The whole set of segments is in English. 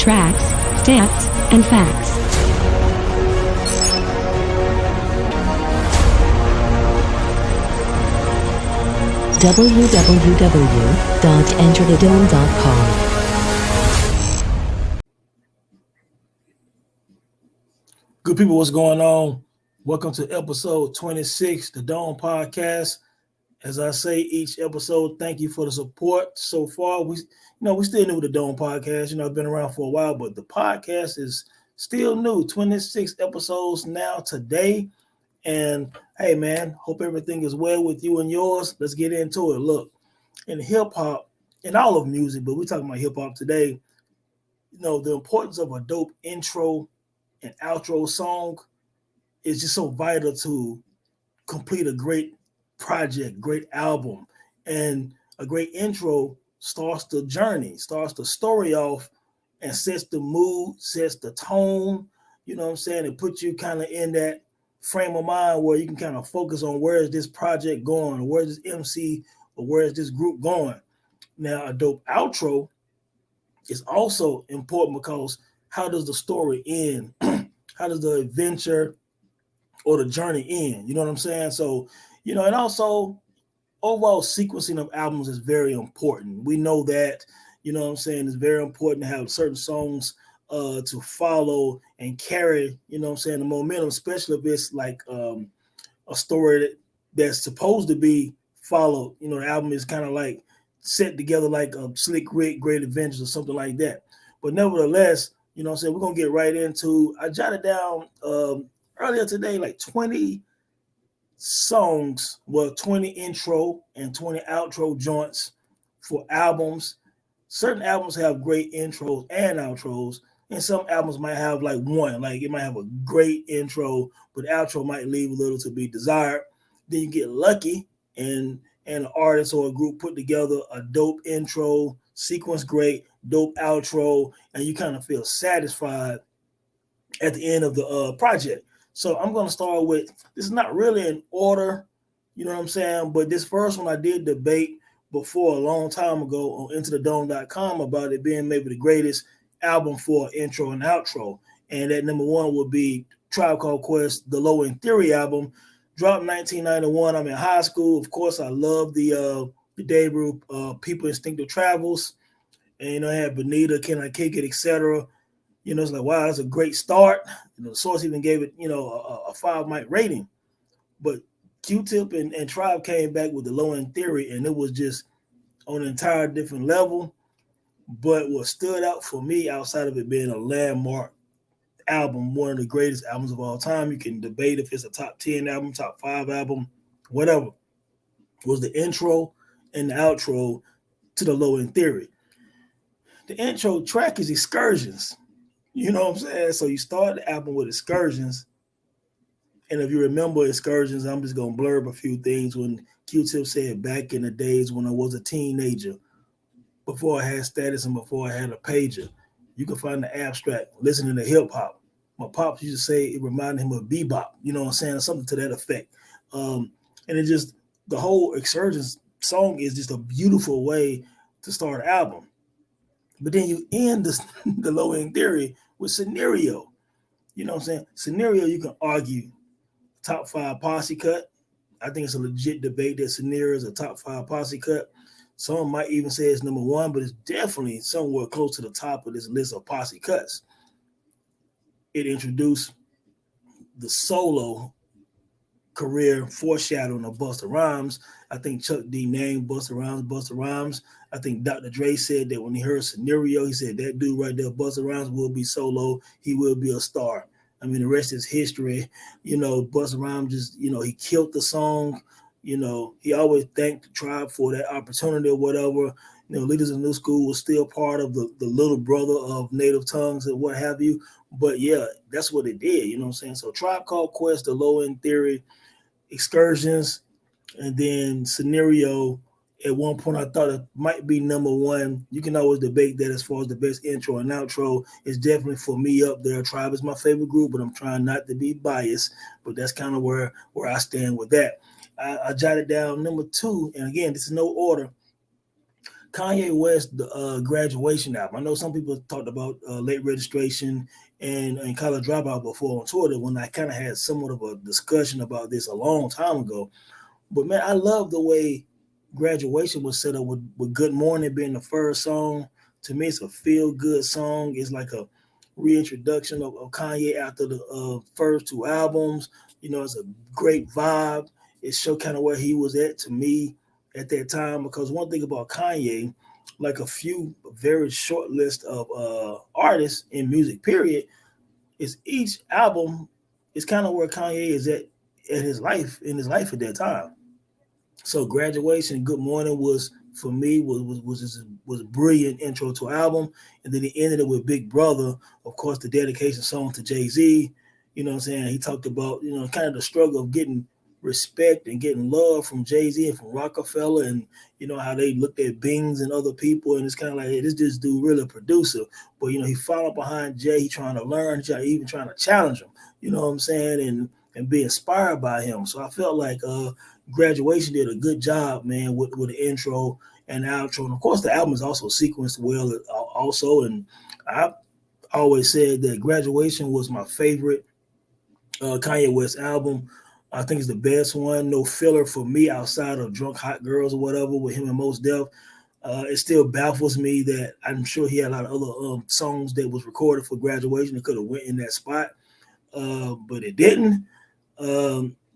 tracks, stats, and facts. www.enterthedome.com. Good people, what's going on? Welcome to episode 26, the Dome Podcast. As I say each episode, thank you for the support so far. We still new with the Dome Podcast. I've been around for a while, but the podcast is still new. 26 episodes now today. And hey, man, hope everything is well with you and yours. Let's get into it. Look, in hip hop, in all of music, but we're talking about hip hop today. The importance of a dope intro and outro song is just so vital to complete a great project, great album. And a great intro starts the journey, starts the story off, and sets the mood, sets the tone. You know what I'm saying? It puts you kind of in that frame of mind where you can kind of focus on where is this project going, or where is this MC, or where is this group going. Now, a dope outro is also important because how does the story end? How does the adventure or the journey end? You know what I'm saying? So, and also overall sequencing of albums is very important. We know that, it's very important to have certain songs to follow and carry, the momentum, especially if it's like a story that's supposed to be followed. The album is kind of like set together like a Slick Rick, Great Adventures or something like that. But nevertheless, we're going to get right into, I jotted down earlier today, like 20 songs, 20 intro and 20 outro joints for albums. Certain albums have great intros and outros, and some albums might have like one, like it might have a great intro, but the outro might leave a little to be desired. Then you get lucky and an artist or a group put together a dope intro, sequence great, dope outro, and you kind of feel satisfied at the end of the project. So I'm going to start with, this is not really in order, you know what I'm saying? But this first one I did debate before a long time ago on enterthedome.com about it being maybe the greatest album for intro and outro. And that number one would be Tribe Called Quest, the Low End Theory album, dropped in 1991. I'm in high school. Of course, I love the debut, People Instinctive Travels. And, I had Bonita, Can I Kick It, etc. It's like, wow, that's a great start. The source even gave it, a 5-mic rating. But Q-Tip and Tribe came back with the Low End Theory, and it was just on an entire different level. But what stood out for me, outside of it being a landmark album, one of the greatest albums of all time, you can debate if it's a top 10 album, top 5 album, whatever, was the intro and the outro to the Low End Theory. The intro track is Excursions. You know what I'm saying? So you start the album with Excursions. And if you remember Excursions, I'm just going to blurb a few things. When Q-Tip said, back in the days when I was a teenager, before I had status and before I had a pager, you can find the abstract listening to hip hop. My pops used to say it reminded him of bebop, you know what I'm saying? Something to that effect. And it just, the whole Excursions song is just a beautiful way to start an album. But then you end the Low End Theory with Scenario. You know what I'm saying? Scenario, you can argue top 5 posse cut. I think it's a legit debate that Scenario is a top 5 posse cut. Some might even say it's number 1, but it's definitely somewhere close to the top of this list of posse cuts. It introduced the solo career foreshadowing of Busta Rhymes. I think Chuck D named Busta Rhymes. I think Dr. Dre said that when he heard Scenario, he said that dude right there, Busta Rhymes, will be solo. He will be a star. I mean, the rest is history. Busta Rhymes just, he killed the song. He always thanked the Tribe for that opportunity or whatever. Leaders of New School was still part of the little brother of Native Tongues and what have you. But yeah, that's what it did. You know what I'm saying? So Tribe Called Quest, the Low End Theory, Excursions, and then Scenario. At one point, I thought it might be number 1. You can always debate that as far as the best intro and outro. It's definitely for me up there. Tribe is my favorite group, but I'm trying not to be biased. But that's kind of where I stand with that. I jotted down number 2, and again, this is no order. Kanye West, the graduation album. I know some people talked about Late Registration and College Dropout before on Twitter when I kind of had somewhat of a discussion about this a long time ago. But man, I love the way Graduation was set up with Good Morning being the first song. To me, it's a feel good song. It's like a reintroduction of Kanye after the first two albums. You know, it's a great vibe. It showed kind of where he was at to me at that time. Because one thing about Kanye, like a few very short list of artists in music, period, is each album is kind of where Kanye is at his life in his life at that time. So Graduation, Good Morning was for me was a brilliant intro to an album, and then he ended it with Big Brother, of course, the dedication song to Jay-Z. You know what I'm saying? He talked about kind of the struggle of getting respect and getting love from Jay-Z and from Rockefeller, and how they looked at Bings and other people, and it's kind of like, hey, this dude really a producer, but he followed behind Jay. He trying to learn, even trying to challenge him. You know what I'm saying? And be inspired by him. So I felt like Graduation did a good job, man, with the intro and outro. And of course, the album is also sequenced well, also. And I always said that Graduation was my favorite Kanye West album. I think it's the best one. No filler for me outside of Drunk Hot Girls or whatever with him and Mos Def. It still baffles me that I'm sure he had a lot of other songs that was recorded for Graduation that could have went in that spot, but it didn't.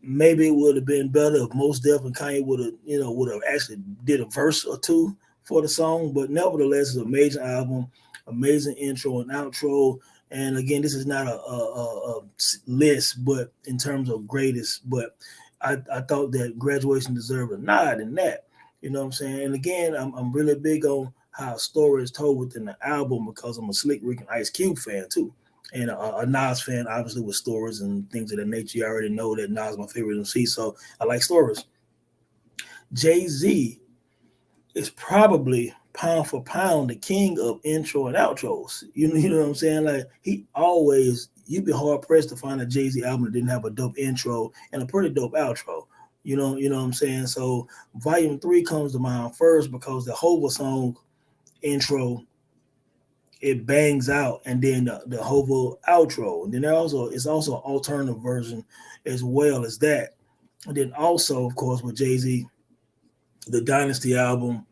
Maybe it would have been better if Mos Def and Kanye would have actually did a verse or two for the song. But nevertheless, it's an amazing album, amazing intro and outro. And again, this is not a list, but in terms of greatest. But I thought that Graduation deserved a nod in that. You know what I'm saying? And again, I'm really big on how a story is told within the album because I'm a Slick Rick and Ice Cube fan too. And a Nas fan, obviously, with stories and things of that nature. You already know that Nas is my favorite MC, so I like stories. Jay-Z is probably pound for pound the king of intro and outros. You know what I'm saying? Like, he always, you'd be hard pressed to find a Jay-Z album that didn't have a dope intro and a pretty dope outro. You know what I'm saying? So Volume 3 comes to mind first because the Hova song intro, it bangs out, and then the Hova outro, and then it's also an alternative version as well as that. And then also, of course, with Jay-Z, the Dynasty album,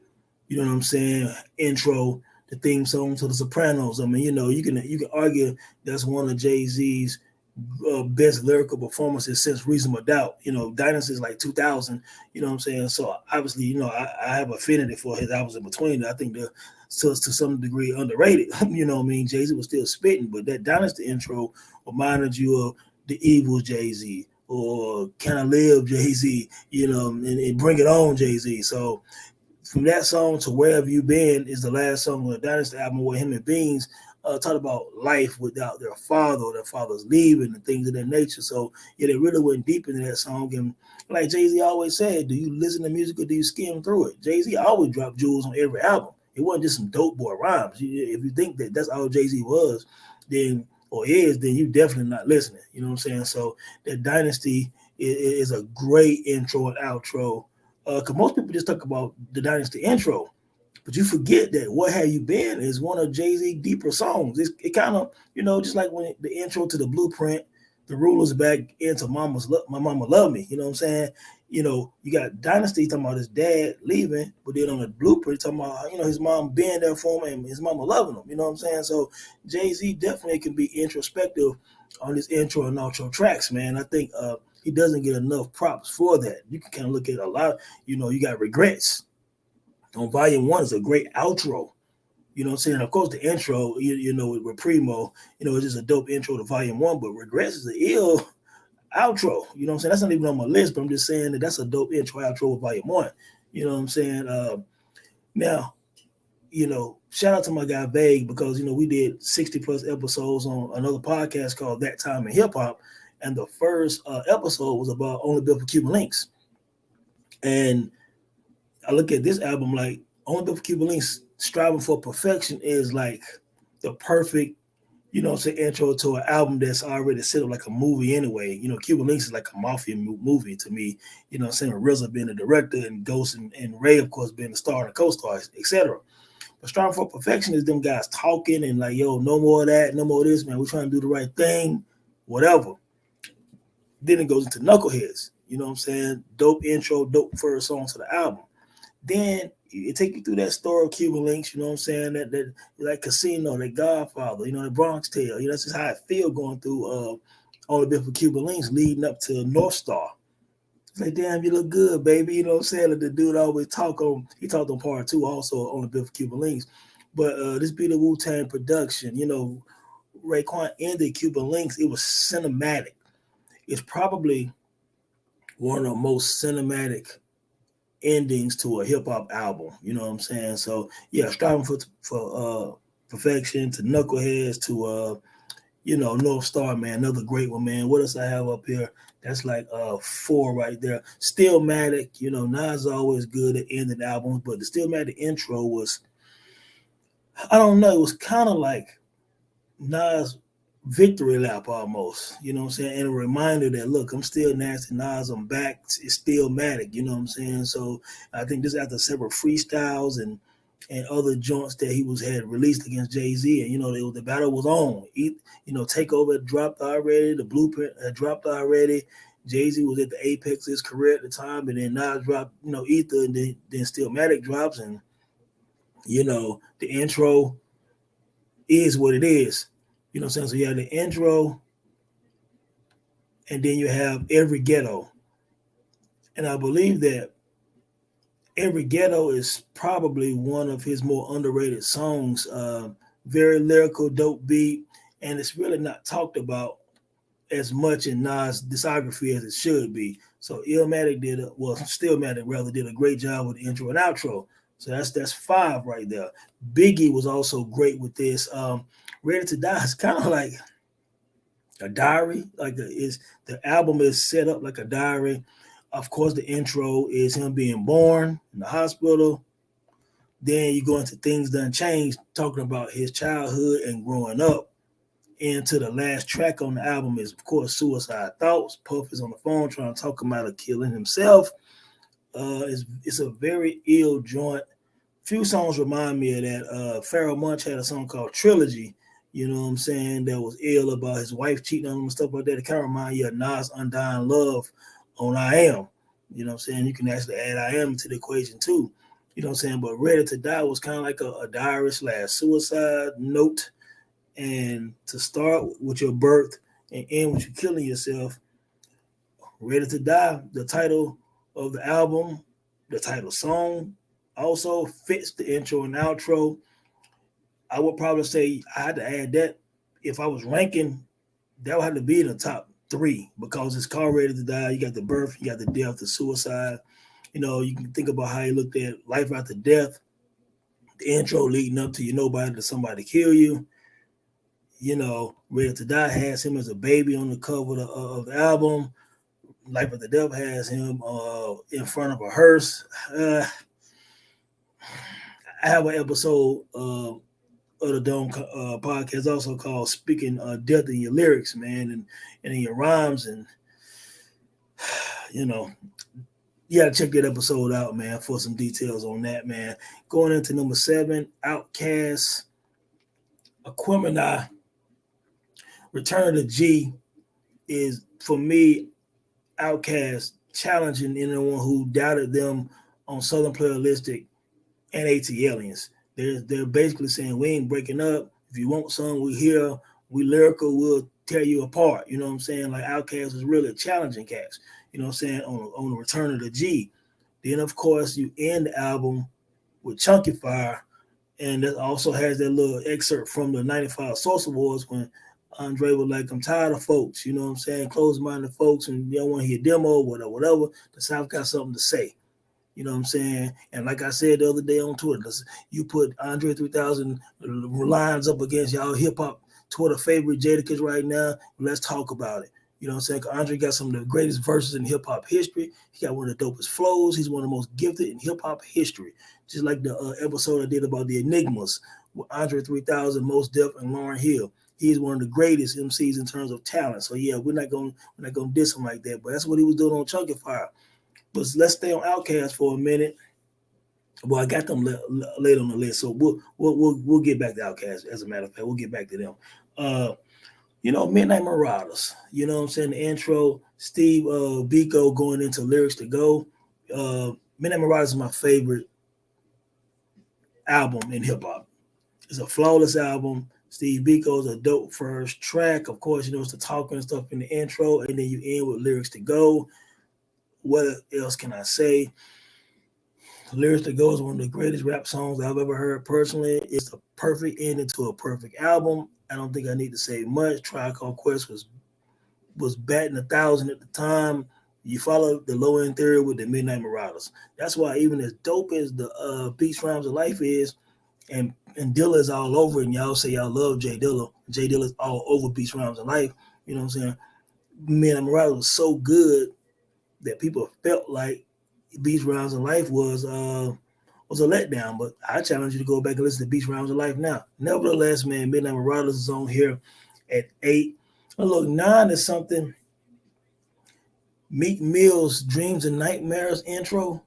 you know what I'm saying, intro, the theme song to The Sopranos. I mean, you can argue that's one of Jay-Z's best lyrical performances since Reasonable Doubt. Dynasty is like 2000. You know what I'm saying? So obviously, I have affinity for his albums in between. I think they're to some degree underrated. You know what I mean? Jay-Z was still spitting, but that Dynasty intro reminded you of the evil Jay-Z or Can I Live Jay-Z, and Bring It On Jay-Z. So from that song to Where Have You Been is the last song on the Dynasty album where him and Beans talk about life without their father or their father's leaving and things of that nature. So yeah, they really went deep into that song. And like Jay-Z always said, do you listen to music or do you skim through it? Jay-Z always dropped jewels on every album. It wasn't just some dope boy rhymes. If you think that that's all Jay-Z was, then you definitely not listening. You know what I'm saying? So that Dynasty is a great intro and outro. Because most people just talk about the Dynasty intro, but you forget that What Have You Been is one of Jay-Z deeper songs. It kind of, just like when the intro to The Blueprint, The Ruler's back into My Mama Love Me. You know what I'm saying? You got Dynasty talking about his dad leaving, but then on The Blueprint talking about, his mom being there for him and his mama loving him. You know what I'm saying? So Jay-Z definitely can be introspective on his intro and outro tracks, man. I think he doesn't get enough props for that. You can kind of look at a lot, you got Regrets. On Volume 1 is a great outro. You know what I'm saying? Of course, the intro, with Primo, it's just a dope intro to Volume 1, but Regrets is an ill outro. You know what I'm saying? That's not even on my list, but I'm just saying that that's a dope intro outro with Volume 1. You know what I'm saying? Now, shout out to my guy Vague because, we did 60 plus episodes on another podcast called That Time in Hip Hop. And the first episode was about Only Built for Cuban Links. And I look at this album like Only Built for Cuban Links, Striving for Perfection is like the perfect you know what I'm saying, intro to an album that's already set up like a movie anyway. You know, Cuban Links is like a mafia movie to me. You know what I'm saying, with RZA being the director and Ghost and Ray, of course, being the star and the co-star, etc. But Striving for Perfection is them guys talking and like, yo, no more of that, no more of this, man. We're trying to do the right thing, whatever. Then it goes into Knuckleheads. You know what I'm saying? Dope intro, dope first song to the album. Then it take you through that story of Cuban Links, you know what I'm saying? That like Casino, that Godfather, you know, the Bronx Tale. You know, that's just how I feel going through Only Bit for Cuban Links leading up to North Star. It's like, damn, you look good, baby. You know what I'm saying? Like the dude always he talked on part 2 also on the Bit for Cuban Links. But this be the Wu-Tang production, you know, Raekwon ended Cuban Links. It was cinematic. It's probably one of the most cinematic endings to a hip-hop album. You know what I'm saying? So, yeah, Striving for Perfection to Knuckleheads to, you know, North Star, man. Another great one, man. What else I have up here? That's like 4 right there. Stillmatic, you know, Nas always good at ending albums, but the Stillmatic intro was, I don't know, it was kind of like Nas victory lap almost, you know what I'm saying? And a reminder that, look, I'm still Nasty Nas, I'm back, it's Stillmatic, you know what I'm saying? So I think this after several freestyles and other joints that he had released against Jay-Z, and you know, the battle was on. You know, Takeover had dropped already, the Blueprint had dropped already. Jay-Z was at the apex of his career at the time, and then Nas dropped, you know, Ether, and then Stillmatic drops, and you know, the intro is what it is. You know what I'm saying? So you have the intro, and then you have Every Ghetto. And I believe that Every Ghetto is probably one of his more underrated songs. Very lyrical, dope beat, and it's really not talked about as much in Nas' discography as it should be. So Stillmatic did a great job with the intro and outro. So that's 5 right there. Biggie was also great with this. Ready to Die is kind of like a diary. The album is set up like a diary. Of course, the intro is him being born in the hospital. Then you go into Things Done Changed, talking about his childhood and growing up. Into the last track on the album is, of course, Suicide Thoughts. Puff is on the phone trying to talk him out of killing himself. It's a very ill joint. Few songs remind me of that. Pharoah Monch had a song called Trilogy, you know what I'm saying, that was ill about his wife cheating on him and stuff like that. It kind of remind you of Nas' Undying Love on I Am. You know what I'm saying? You can actually add I Am to the equation too. You know what I'm saying? But Ready to Die was kind of like a diary / suicide note. And to start with your birth and end with you killing yourself, Ready to Die, the title of the album, the title song, also fits the intro and outro. I would probably say I had to add that. If I was ranking, that would have to be in the top 3 because it's called Ready to Die. You got the birth, you got the death, the suicide. You know, you can think about how he looked at life after death, the intro leading up to nobody to somebody kill you. You know, Ready to Die has him as a baby on the cover of the album. Life After Death has him in front of a hearse. I have an episode of the Dome podcast also called Speaking Death in Your Lyrics, man, and in your rhymes. And, you know, you got to check that episode out, man, for some details on that, man. Going into number 7, Outkast, Aquemini, Return to G is, for me, Outkast challenging anyone who doubted them on Southern Playalistic and ATLiens. They're basically saying, we ain't breaking up. If you want some, we here. We lyrical, we'll tear you apart. You know what I'm saying? Like Outkast is really challenging cats. You know what I'm saying? On the Return of the G. Then, of course, you end the album with Chunky Fire. And that also has that little excerpt from the 95 Source Awards when Andre was like, I'm tired of folks, you know what I'm saying? Close-minded folks, and you don't want to hear demo, whatever. The South got something to say. You know what I'm saying? And like I said the other day on Twitter, you put Andre 3000 lines up against y'all hip-hop Twitter favorite Jadakiss right now, let's talk about it. You know what I'm saying? Andre got some of the greatest verses in hip-hop history. He got one of the dopest flows. He's one of the most gifted in hip-hop history. Just like the episode I did about the Enigmas with Andre 3000, Mos Def, and Lauryn Hill. he's one of the greatest MCs in terms of talent. So yeah, we're not gonna diss him like that. But that's what he was doing on Chunky Fire. But let's stay on Outkast for a minute. Well, I got them laid on the list, so we'll get back to Outkast. As a matter of fact, we'll get back to them. Midnight Marauders. You know what I'm saying? The intro, Steve Biko going into Lyrics to Go. Midnight Marauders is my favorite album in hip hop. It's a flawless album. Steve Biko's a dope first track. Of course, it's the talking and stuff in the intro, and then you end with Lyrics to Go. What else can I say? Lyrics to Go is one of the greatest rap songs I've ever heard personally. It's the perfect ending to a perfect album. I don't think I need to say much. Tribe Called Quest was batting 1,000 at the time. You follow the low end theory with the Midnight Marauders. That's why even as dope as the Beats, Rhymes, of Life is, and Dilla is all over it, and y'all say y'all love Jay Dilla. Jay Dilla is all over Beats, Rhymes, of Life. You know what I'm saying? Midnight Marauders was so good that people felt like Beats, Rhymes, of Life was a letdown. But I challenge you to go back and listen to Beats, Rhymes, of Life now. Nevertheless, man, Midnight Marauders is on here at 8. Oh, look, 9 is something. Meek Mill's Dreams and Nightmares intro.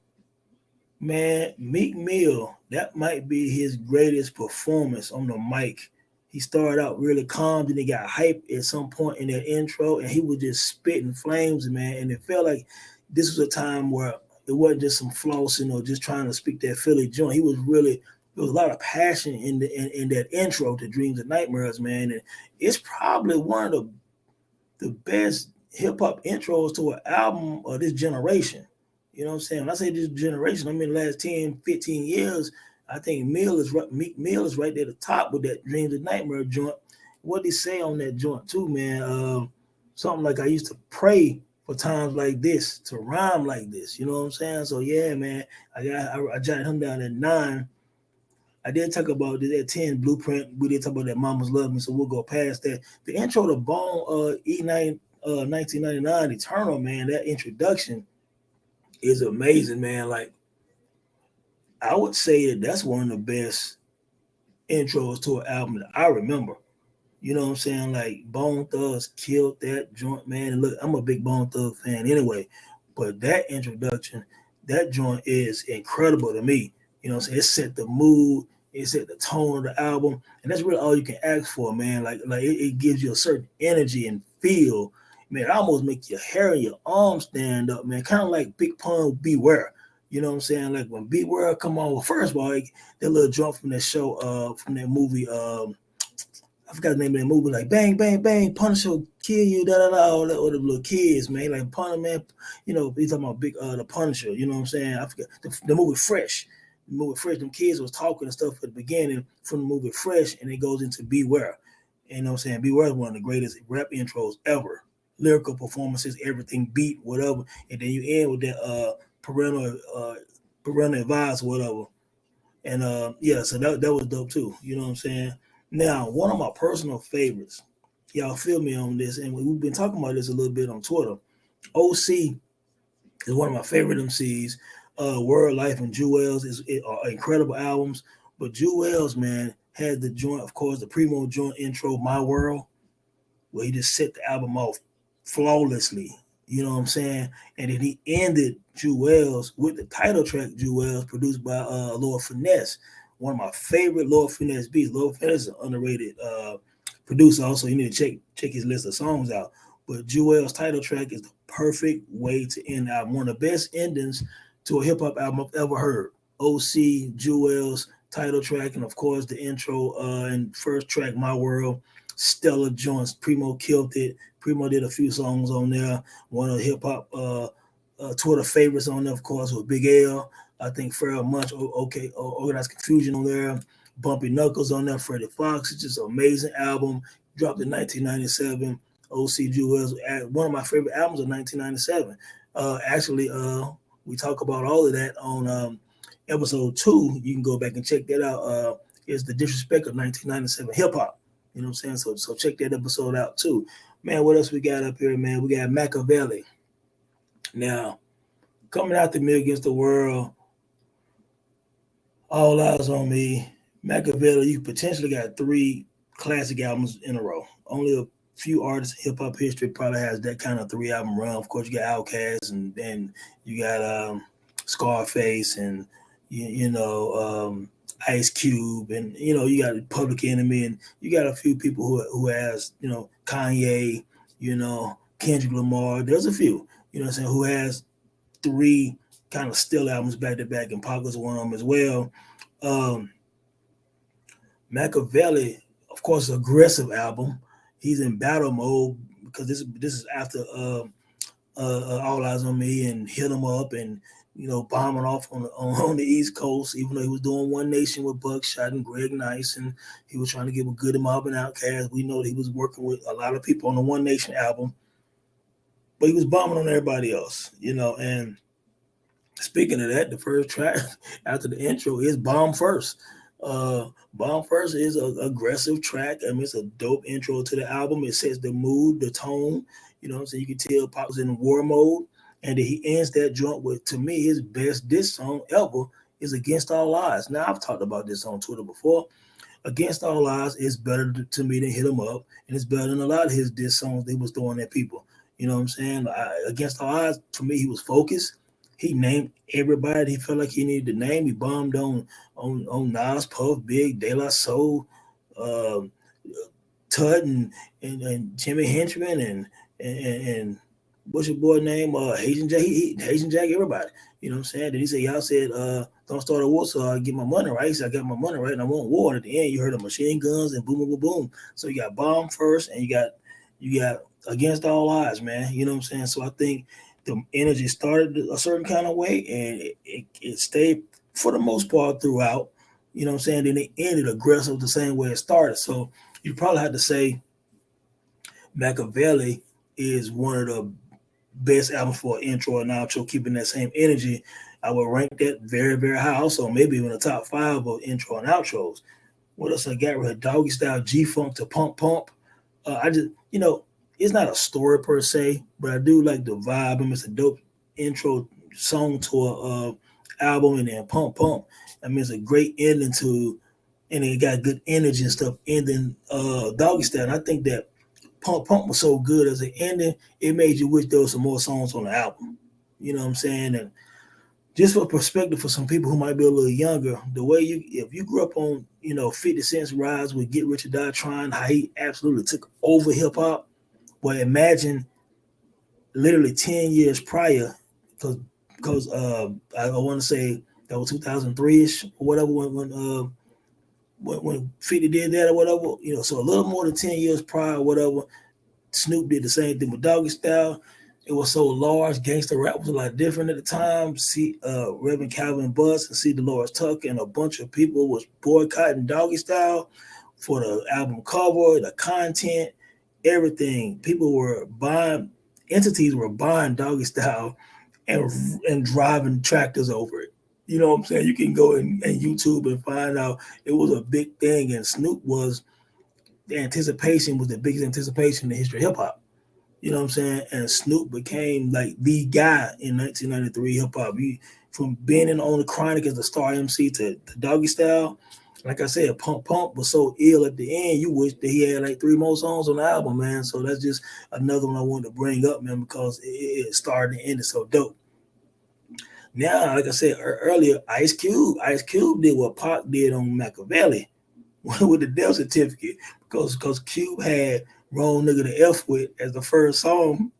Man, Meek Mill, that might be his greatest performance on the mic. He started out really calm, then he got hype at some point in that intro, and he was just spitting flames, man. And it felt like this was a time where it wasn't just some flossing or just trying to speak that Philly joint. He was really, there was a lot of passion in that intro to Dreams and Nightmares, man. And it's probably one of the best hip-hop intros to an album of this generation. You know what I'm saying? When I say this generation, I mean the last 10, 15 years, I think Meek Mill is right there at the top with that Dreams and Nightmare joint. What did he say on that joint too, man? Something like, I used to pray for times like this, to rhyme like this. You know what I'm saying? So yeah, man, I jotted him down at 9. I did talk about this at 10, Blueprint. We did talk about that Mama's Love Me, so we'll go past that. The intro to Bone E9 1999 Eternal, man, that introduction is amazing, man. Like, I would say that's one of the best intros to an album that I remember. You know what I'm saying? Like, Bone Thugs killed that joint, man. And look, I'm a big Bone Thug fan anyway, but that introduction, that joint is incredible to me. You know what I'm saying? It set the mood, it set the tone of the album, and that's really all you can ask for, man. Like it gives you a certain energy and feel. Man, it almost make your hair and your arms stand up, man. Kind of like Big Pun Beware. You know what I'm saying? Like when Beware come on, well, first of all, that little jump from that show, from that movie, I forgot the name of that movie, like Bang, Bang, Bang, Punisher will kill you, all that, or the little kids, man. Like Punisher, man, he's talking about the Punisher, you know what I'm saying? I forgot the movie Fresh. The movie Fresh, them kids was talking and stuff at the beginning from the movie Fresh, and it goes into Beware. You know what I'm saying? Beware is one of the greatest rap intros ever. Lyrical performances, everything beat, whatever. And then you end with that parental advice, whatever. And so that was dope too. You know what I'm saying? Now, one of my personal favorites, y'all feel me on this, and we've been talking about this a little bit on Twitter. OC is one of my favorite MCs. Word Life and Jewels are incredible albums, but Jewels, man, had the joint, of course, the Primo joint intro, My World, where he just set the album off flawlessly. You know what I'm saying? And then he ended Jewels with the title track Jewels, produced by Lord Finesse, one of my favorite Lord Finesse beats. Lord Finesse is an underrated producer. Also, you need to check his list of songs out. But Jewel's title track is the perfect way to end the album. One of the best endings to a hip-hop album I've ever heard. OC, Jewel's title track, and of course the intro and first track, My World. Stellar joints. Primo killed it. Primo did a few songs on there. One of the hip-hop Twitter favorites on there, of course, was Big L. I think Pharrell Munch, Organized Confusion on there. Bumpy Knuckles on there. Freddie Fox. It's just an amazing album. Dropped in 1997. OC Jewels, one of my favorite albums of 1997. We talk about all of that on episode 2. You can go back and check that out. It's The Disrespect of 1997 Hip Hop. You know what I'm saying? So check that episode out too. Man, what else we got up here, man? We got Machiavelli. Now, coming out to Me Against the World, All Eyes on Me, Machiavelli, you potentially got 3 classic albums in a row. Only a few artists in hip hop history probably has that kind of 3 album run. Of course, you got Outkast, and then you got Scarface, and Ice Cube, and you got Public Enemy, and you got a few people who has Kanye, Kendrick Lamar. There's a few, what I'm saying, who has 3 kind of still albums back to back, and Pac was one of them as well. Machiavelli, of course, aggressive album. He's in battle mode because this is after All Eyes on Me and Hit 'Em Up, and bombing off on the East Coast, even though he was doing One Nation with Buckshot and Greg Nice, and he was trying to give a Good Mob and Outkast. We know that he was working with a lot of people on the One Nation album, but he was bombing on everybody else, and speaking of that, the first track after the intro is Bomb First. Bomb First is an aggressive track. I mean, it's a dope intro to the album. It sets the mood, the tone. So you can tell Pop was in war mode. And then he ends that joint with, to me, his best diss song ever is Against All Odds. Now, I've talked about this on Twitter before. Against All Odds is better to me than Hit 'Em Up, and it's better than a lot of his diss songs they was throwing at people. You know what I'm saying? Against All Odds, for me, he was focused. He named everybody he felt like he needed to name. He bombed on Nas, Puff, Big, De La Soul, Tut, and Jimmy Henchman, and what's your boy name? Haitian Jack. Haitian Jack, everybody. You know what I'm saying? Then he said, y'all said, don't start a war so I get my money right. He said, I got my money right and I want war. And at the end, you heard the machine guns and boom, boom, boom, boom. So you got Bomb First, and you got Against All Odds, man. You know what I'm saying? So I think the energy started a certain kind of way, and it stayed for the most part throughout. You know what I'm saying? Then it ended aggressive the same way it started. So you probably have to say Machiavelli is one of the best albums for an intro and outro, keeping that same energy. I would rank that very, very high. Also, maybe even the top 5 of intro and outros. What else I got? With Doggy Style, G-Funk to Pump Pump. I just, it's not a story per se, but I do like the vibe. I mean, it's a dope intro song to a album, and then Pump Pump. I mean, it's a great ending to, and it got good energy and stuff ending Doggy Style. And I think that Pump Pump was so good as an ending, it made you wish there was some more songs on the album. You know what I'm saying? And just for perspective for some people who might be a little younger, the way if you grew up on, 50 Cent's rise with Get Rich or Die Trying, how he absolutely took over hip hop. Well, imagine literally 10 years prior, because I want to say that was 2003-ish or whatever when 50 did that or whatever, so a little more than 10 years prior or whatever. Snoop did the same thing with Doggy Style. It was so large. Gangster rap was a lot different at the time. See, Reverend Calvin Bus and C. Dolores Tucker and a bunch of people was boycotting Doggy Style for the album cover, the content, everything. People were buying, entities were buying Doggy Style and driving tractors over it. You know what I'm saying? You can go and YouTube and find out it was a big thing, and Snoop was the biggest anticipation in the history of hip hop. You know what I'm saying? And Snoop became like the guy in 1993 hip hop. From being on the Chronic as the star MC to Doggy Style, like I said, Pump Pump was so ill at the end, you wish that he had like 3 more songs on the album, man. So that's just another one I wanted to bring up, man, because it started and ended so dope. Now, like I said earlier, Ice Cube did what Pac did on Machiavelli with the death certificate, because Cube had Wrong Nigga to F With as the first song.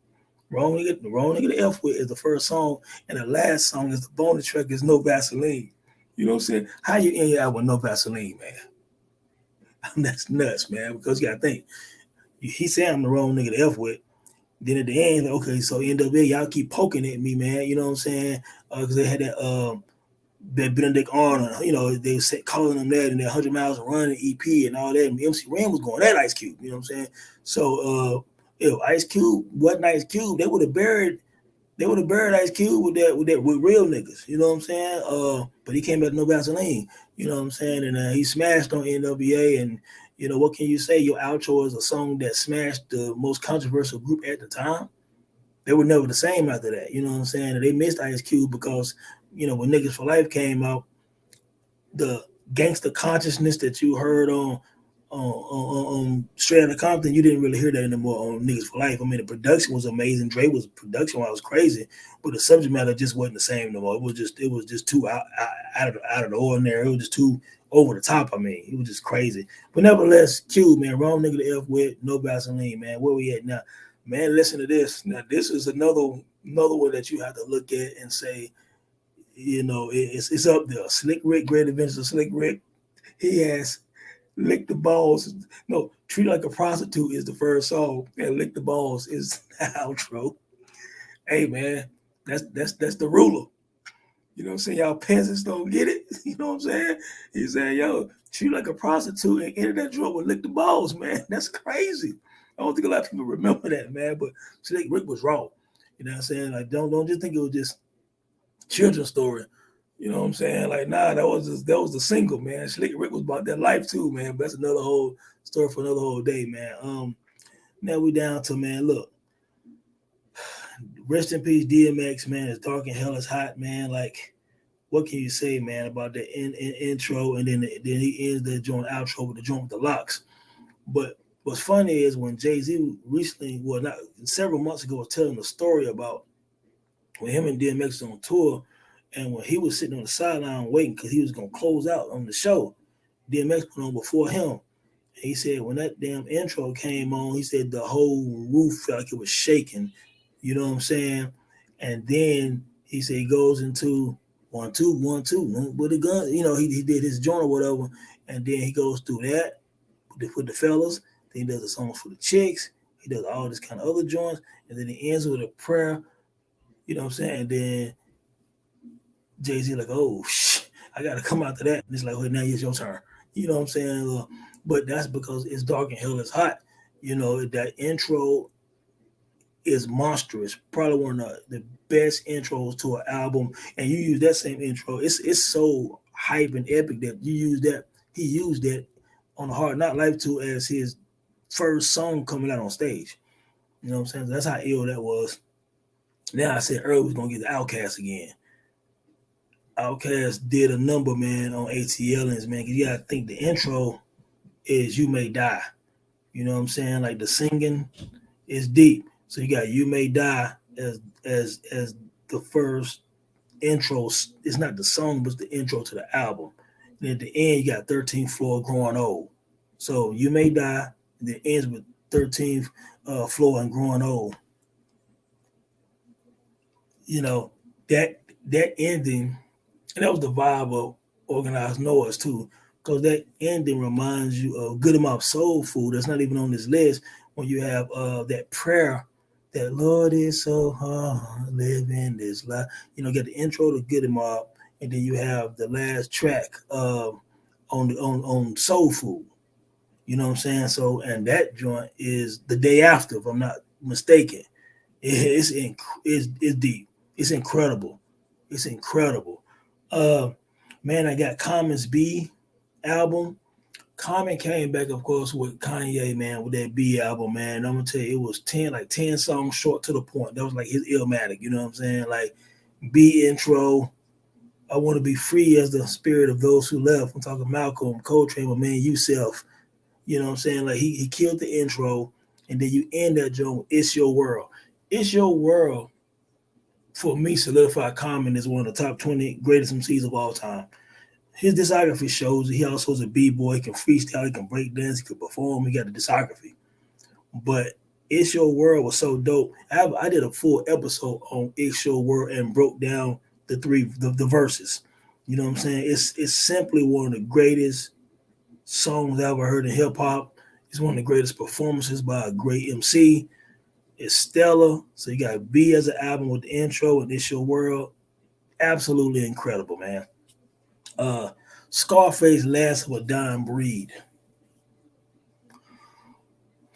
Wrong Nigga to F With is the first song, and the last song is the bonus track is No Vaseline. You know what I'm saying? How you end your album with No Vaseline, man? That's nuts, man, because you got to think. He said I'm the wrong nigga to F with. Then at the end, okay, so NWA, y'all keep poking at me, man. You know what I'm saying? Because they had that Benedict Arnold, they said calling them that, and that 100 Miles of Running EP and all that. And MC Ren was going at Ice Cube. You know what I'm saying? So if Ice Cube wasn't Ice Cube, they would have buried Ice Cube with real niggas. You know what I'm saying? But he came back to No Vaseline. You know what I'm saying? And he smashed on NWA. And what can you say? Your outro is a song that smashed the most controversial group at the time. They were never the same after that. You know what I'm saying? And they missed Ice Cube because, when Niggas for Life came out, the gangster consciousness that you heard on Straight Outta Compton, you didn't really hear that anymore on Niggas for Life. I mean, the production was amazing. Dre was production was crazy, but the subject matter just wasn't the same no more. It was just too out of the ordinary. It was just too over the top. I mean, it was just crazy. But nevertheless, Q, man, wrong nigga to F with, no Vaseline, man. Where we at now? Man, listen to this. Now, this is another one that you have to look at and say, it's up there. Slick Rick, Great Adventures of Slick Rick. He has Lick the Balls. No, Treat Like a Prostitute is the first song, and Lick the Balls is the outro. Hey, man, that's the ruler. You know what I'm saying? Y'all peasants don't get it. You know what I'm saying? He's saying, yo, Treat Like a Prostitute and enter that drawer with Lick the Balls, man. That's crazy. I don't think a lot of people remember that, man, but Slick Rick was wrong. You know what I'm saying? Like, don't just think it was just children's story. You know what I'm saying? Like, nah, that was the single, man. Slick Rick was about that life too, man. But that's another whole story for another whole day, man. Now we down to, man, look. Rest in peace, DMX, man. It's dark and hell is hot, man. Like, what can you say, man, about the intro, and then he ends the joint outro with the joint with the locks. But what's funny is when Jay-Z recently, several months ago, was telling the story about when him and DMX was on tour, and when he was sitting on the sideline waiting because he was going to close out on the show, DMX went on before him. And he said when that damn intro came on, he said the whole roof felt like it was shaking. You know what I'm saying? And then he said he goes into 1, 2, 1, 2 with the gun. You know, he did his joint or whatever. And then he goes through that with the fellas. Then he does the songs for the chicks. He does all this kind of other joints. And then he ends with a prayer. You know what I'm saying? And then Jay-Z like, oh, I got to come out to that. And it's like, well, now it's your turn. You know what I'm saying? But that's because it's dark and hell is hot. You know, that intro is monstrous. Probably one of the best intros to an album. And you use that same intro. It's so hype and epic that he used that on the Hard Knock Life tour as his first song coming out on stage. You know what I'm saying? That's how ill that was. Now I said earlier we was going to get the Outkast again. Outkast did a number, man, on ATLians, man. You got to think the intro is You May Die. You know what I'm saying? Like the singing is deep. So you got You May Die as the first intro. It's not the song, but it's the intro to the album. And at the end, you got 13th Floor Growing Old. So You May Die, and then ends with 13th Floor and Growing Old. You know, that ending, and that was the vibe of Organized Noise too, because that ending reminds you of Good Em Up Soul Food. That's not even on this list. When you have that prayer, that Lord is so hard living this life. You know, get the intro to Good Em Up, and then you have the last track on Soul Food. You know what I'm saying? So, and that joint is The Day After, if I'm not mistaken. It's deep. It's incredible. It's incredible. Man, I got Common's B album. Common came back, of course, with Kanye, man, with that B album, man. And I'm gonna tell you, it was 10 songs short to the point. That was like his Illmatic, you know what I'm saying? Like B intro, I want to be free as the spirit of those who left. I'm talking Malcolm, Coltrane, my man, Yousef. You know what I'm saying? Like he killed the intro, and then you end that joint with It's Your World. It's Your World, for me, solidified Common as one of the top 20 greatest MCs of all time. His discography shows he also is a b-boy. He can freestyle, he can break dance, he can perform. He got the discography. But It's Your World was so dope. I did a full episode on It's Your World and broke down the verses. You know what I'm saying? It's simply one of the greatest songs I ever heard in hip-hop. It's one of the greatest performances by a great MC. It's stellar. So you got B as an album with the intro and It's Your World. Absolutely incredible, man. Scarface, Last of a Dying Breed.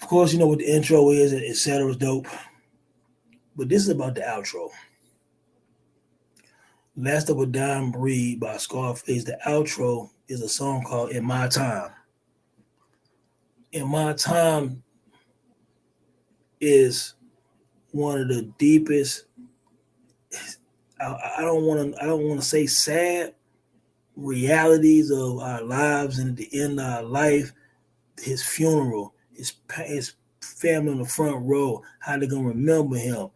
Of course, you know what the intro is, etc. is dope. But this is about the outro. Last of a Dying Breed by Scarface. The outro is a song called In My Time. In My Time is one of the deepest, I don't want to say sad realities of our lives, and at the end of our life, his funeral, his family in the front row, how they're gonna remember him,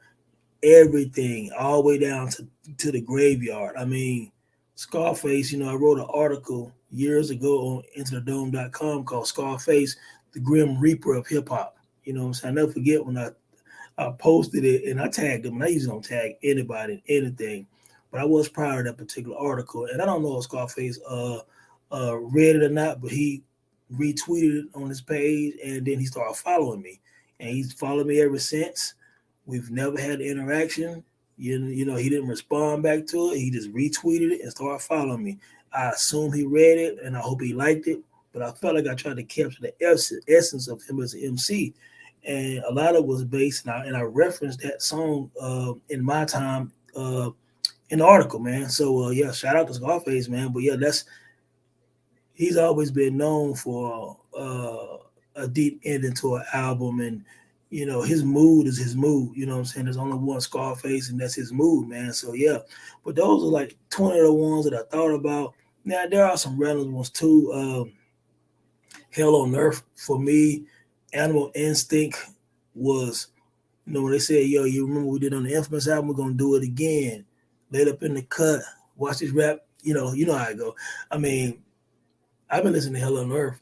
everything, all the way down to the graveyard. I mean, Scarface, I wrote an article years ago on IntoTheDome.com called Scarface, the Grim Reaper of hip hop. You know what I'm saying? I never forget when I posted it and I tagged him, and I usually don't tag anybody in anything, but I was proud of that particular article. And I don't know if Scarface read it or not, but he retweeted it on his page, and then he started following me, and he's followed me ever since. We've never had an interaction. He didn't respond back to it. He just retweeted it and started following me. I assume he read it, and I hope he liked it, but I felt like I tried to capture the essence of him as an MC. And a lot of it was based, and I referenced that song in my time in the article, man. So, yeah, shout out to Scarface, man. But, yeah, he's always been known for a deep ending to an album, and his mood is his mood. You know what I'm saying? There's only one Scarface, and that's his mood, man. So yeah, but those are like 20 of the ones that I thought about. Now there are some random ones too. Hell on Earth for me, Animal Instinct was, when they said, yo, you remember we did on the Infamous album, we're gonna do it again. Laid up in the cut, watch this rap. You know how I go. I mean, I've been listening to Hell on Earth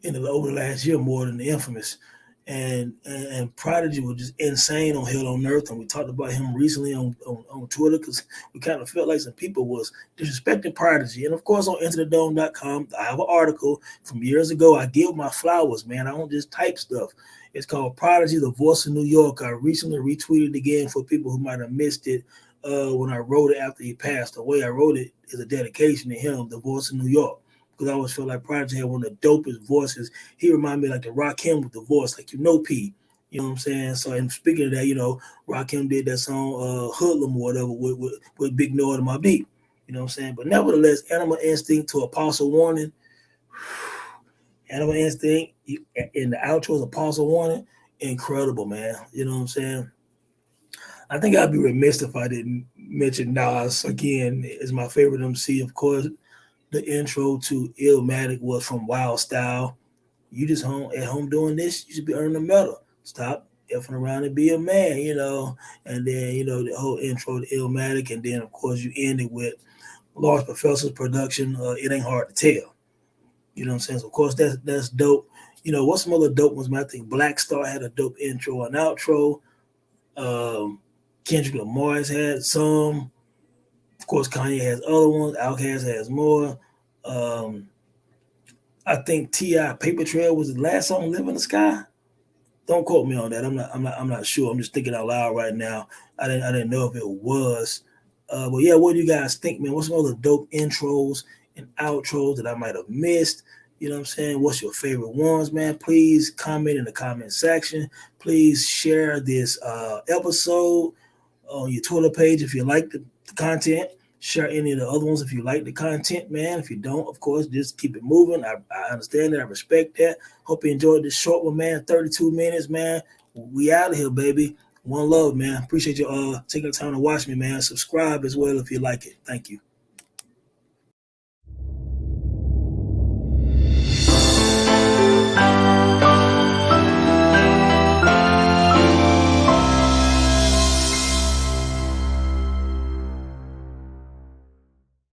over the last year more than the Infamous. And Prodigy was just insane on Hell on Earth, and we talked about him recently on Twitter because we kind of felt like some people was disrespecting Prodigy. And of course on IntoTheDome.com, I have an article from years ago. I give my flowers, man. I don't just type stuff. It's called Prodigy, the Voice of New York. I recently retweeted again for people who might have missed it when I wrote it after he passed away. I wrote it as a dedication to him, the Voice of New York, because I always felt like Prodigy had one of the dopest voices. He reminded me like the Rakim with the voice, like P. You know what I'm saying? So, and speaking of that, Rakim did that song Hoodlum or whatever with Big Noah and Mobb Deep. You know what I'm saying? But nevertheless, Animal Instinct to Apostle Warning. Animal Instinct in the outro is Apostle Warning. Incredible, man. You know what I'm saying? I think I'd be remiss if I didn't mention Nas again as my favorite MC, of course. The intro to Illmatic was from Wild Style. You just at home doing this, you should be earning a medal. Stop effing around and be a man, And then, the whole intro to Illmatic, and then, of course, you end it with Large Professor's production, It Ain't Hard to Tell. You know what I'm saying? So, of course, that's dope. What's some other dope ones, man? I think Black Star had a dope intro and outro. Kendrick Lamar has had some. Of course, Kanye has other ones. Outkast has more. I think T.I. Paper Trail was the last song, Live in the Sky. Don't quote me on that. I'm not sure. I'm just thinking out loud right now. I didn't know if it was. But yeah, what do you guys think, man? What's some other dope intros and outros that I might have missed? You know what I'm saying? What's your favorite ones, man? Please comment in the comment section. Please share this episode on your Twitter page if you like the content. Share any of the other ones if you like the content, man. If you don't, of course, just keep it moving. I understand that. I respect that. Hope you enjoyed this short one, man. 32 minutes, man. We out of here, baby. One love, man. Appreciate you taking the time to watch me, man. Subscribe as well if you like it. Thank you.